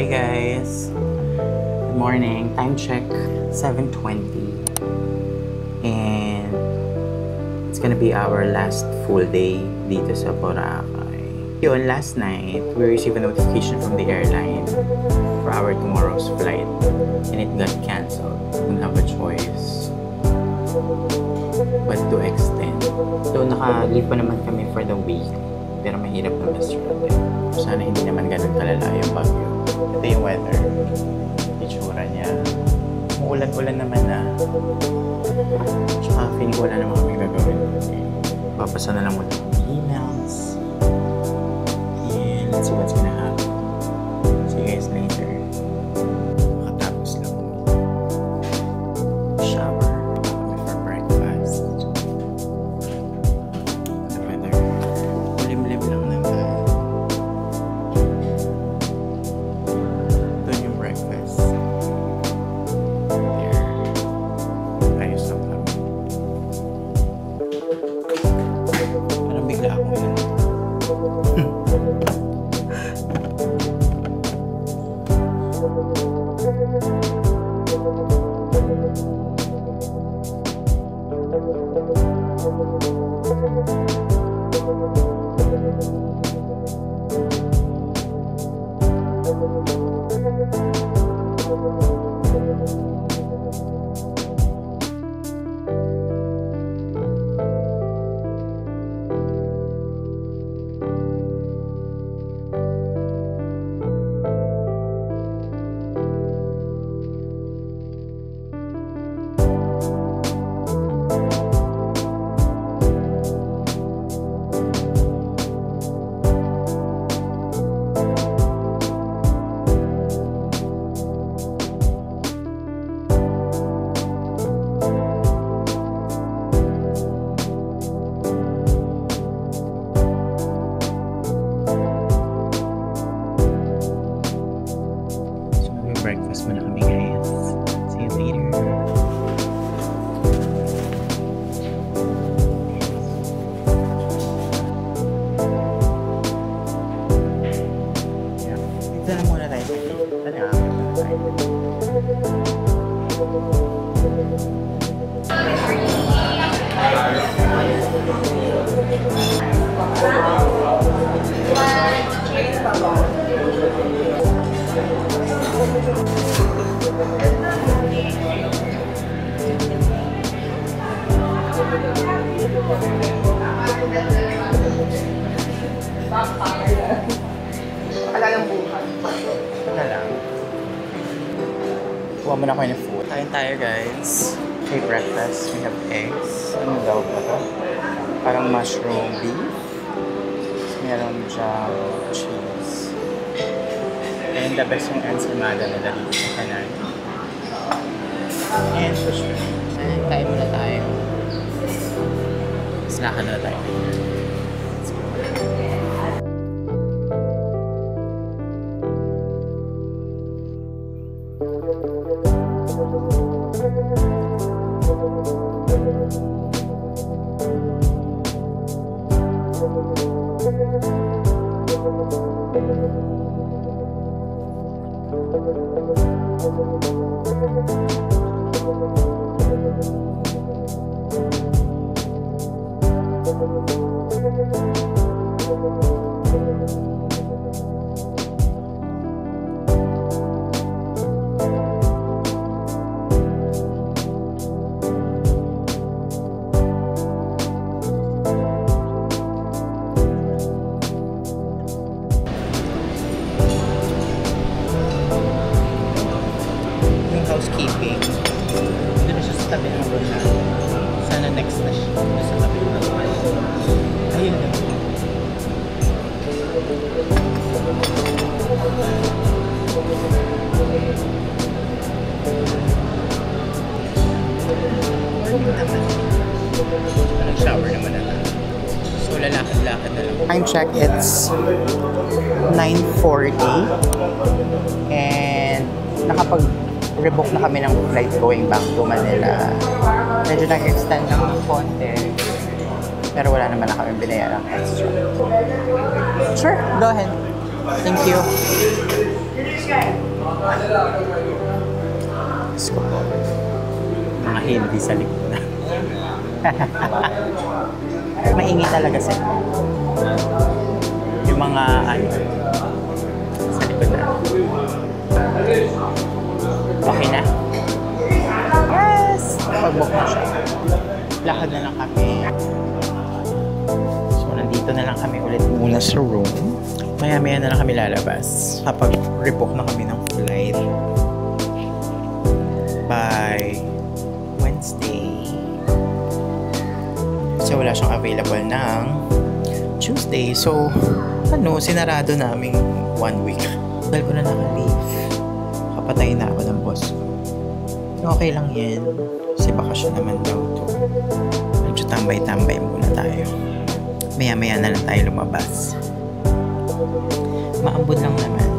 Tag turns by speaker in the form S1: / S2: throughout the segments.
S1: Hi guys! Good morning. Time check, 7:20. And it's gonna be our last full day dito sa Boracay. Yun, last night, we received a notification from the airline for our tomorrow's flight. And it got cancelled. We don't have a choice but to extend. So naka-leave pa naman kami for the week. Pero mahirap na stranded. Sana hindi naman ganun kalala yung bagyo. Ito yung weather. Itsura niya. Umuulan-ulan naman na. Tsaka feeling ko wala naman kami gagawin. Papasa na lang muna yung emails. And let's see what's gonna happen. See you guys later. Makatapos lang. Shower. Kami for breakfast. The weather. Lim-lim lang naman. Doon yung breakfast. There. Ayos lang kami. Parang bigla akong yun. Breakfast muna kami guys. See you later. Yeah. Ito na muna tayo. Ito na muna tayo.
S2: Alalang buhay.
S1: Wala lang. Kuha muna ko ng food. Kain tayo guys. Okay, breakfast. We have eggs. Ano daw ba ito? Parang mushroom beef. Meron diyang cheese. And the best yung ensaymada nila dito sa kanan. And fish fry. And kain muna tayo. Snackan na tayo. Let's go. Housekeeping. Doon na siya sa tabi ng room na. Sana next na siya. Doon sa tabi ng room. Ayun na. Nag-shower naman na lang. So lalakad-lakad na lang. Time check, it's 9:40. And nakapag-rebook na kami ng flight going back to Manila. Medyo nag-extend lang ng konti. Pero wala naman na kami binayaran extra. Sure, go ahead. Thank you. Diyos ko po. Mga hindi sa likod na. Maingi talaga sila. Yung mga ano, sa likod na. Okay na? Yes! Pag-book na siya. Lakad na lang kami. So, nandito na lang kami ulit muna sa room. Maya-maya na lang kami lalabas. Kapag rebook na kami ng flight by Wednesday. So, wala siyang available ng Tuesday. So, sinarado namin 1 week. Dahil ko na naka-leave. Kapatayin na ako ng boss ko. Okay lang yan. Kasi bakasyon naman daw to. Medyo tambay-tambay muna tayo. Maya-maya na lang tayo lumabas. Maambon lang naman.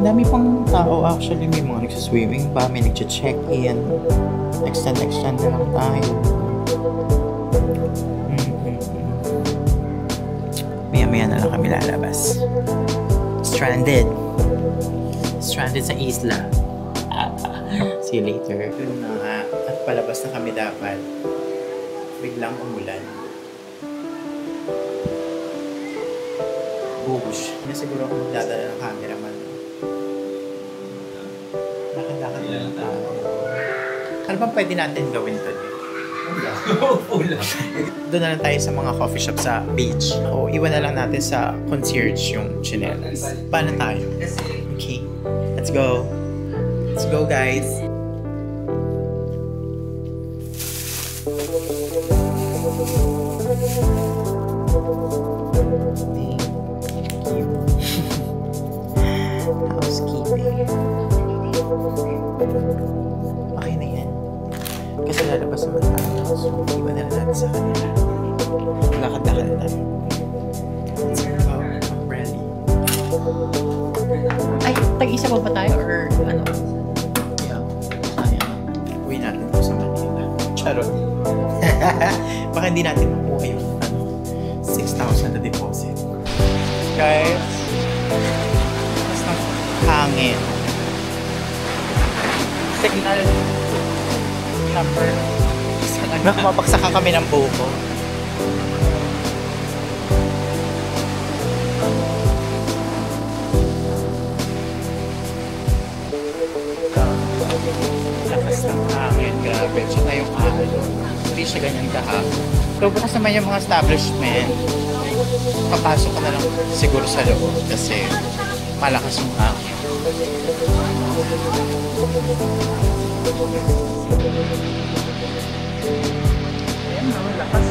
S1: Dami pang tao actually. May mga nagsaswimming pa, may nagche-check-in. Extend na lang tayo. Maya-maya na lang kami lalabas. Stranded sa isla. See you later. Yun na nga. At palabas na kami dapat. Biglang umulan. Buhush. Hindi siguro ako magdadala ng cameraman. Lakad-lakad lang tayo. Ano bang pwede natin gawin doon? Doon na lang tayo sa mga coffee shop sa beach. O iwan na lang natin sa concierge yung chinelas. Paano tayo? Okay. Let's go. Let's go, guys. Housekeeping. Okay na yan. Kasi lalabas naman tayo. So, iwan na lang natin sa kanila. Lakad-lakad na tayo. Let's go. I'm ready.
S3: Ay, tag-isa pa ba tayo or ano?
S1: Yeah. Sayang. Uwi natin po sa Manila. Charot. Baka hindi natin makuha yung 6,000 na deposit. Guys, mas ng hangin. Signal number. Mabaksak ka kami ng buko. Lakas ng hangin, grabe. Tsaka yung alon. Hindi siya ganyan kahapon. So, bukas naman yung mga establishment. Papasok ka na lang siguro sa loob kasi malakas yung hangin. Ayan o, lakas.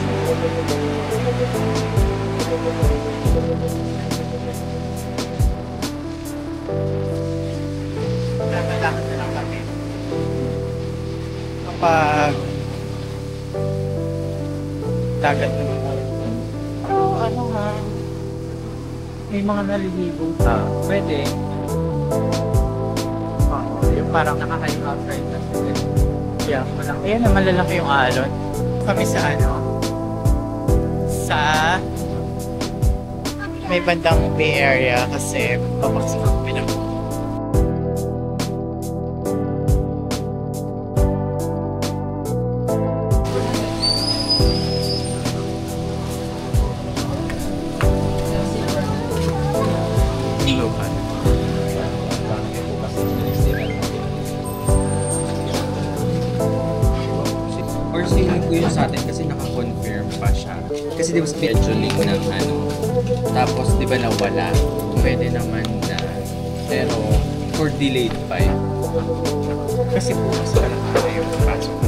S1: Lakad-lakad na lang kami. Kapag dagat naman tayo. Ano nga? May mga nalilibong tao. Pwede. Yung parang nakakain outside na sila. Yeah, malaki. Ayan na, malalaki yung alon. Kami sa ano? Sa may bandang Bay Area kasi papaksak ang pinag.
S4: Or sailing ko yun sa atin kasi naka-confirm pa siya. Kasi di ba scheduling ng ano, tapos di ba nawala, pwede naman na, pero for delayed pa yun.
S1: Kasi bukas pa lang tayo pasok.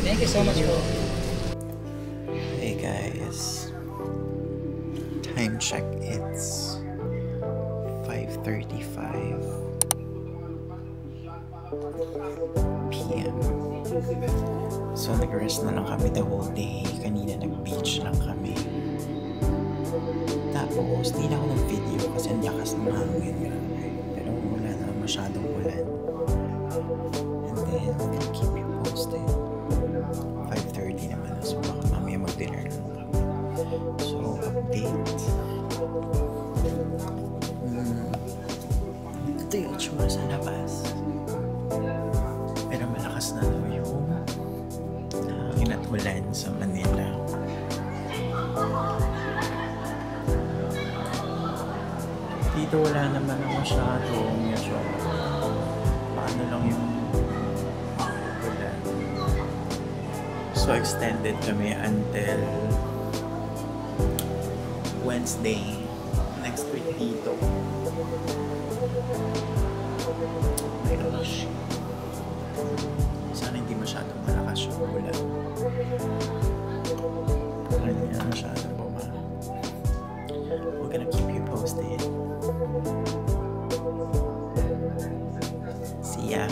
S3: Thank you so much po.
S1: Hey guys. is time check, it's 5:35 p.m. So nag-rest na lang kami the whole day. Kanina nag-beach lang kami. Tapos di na ako nag-video kasi ang lakas ng hangin. Pero wala na masyadong ulan. And then I'm gonna keep you posted. 5:30 naman na, so baka mamaya mag-dinner lang kami. So update. Ito yung itsura sa labas. Pero malakas na daw yung hangin at ulan sa Manila. Dito wala naman na masyadong medyo paano lang yung ulan. So extended kami until Wednesday next week dito. My gosh. Sana hindi masyadong malakas yung ulan. Para hindi na masyadong bumaha. We're gonna keep you posted. See ya.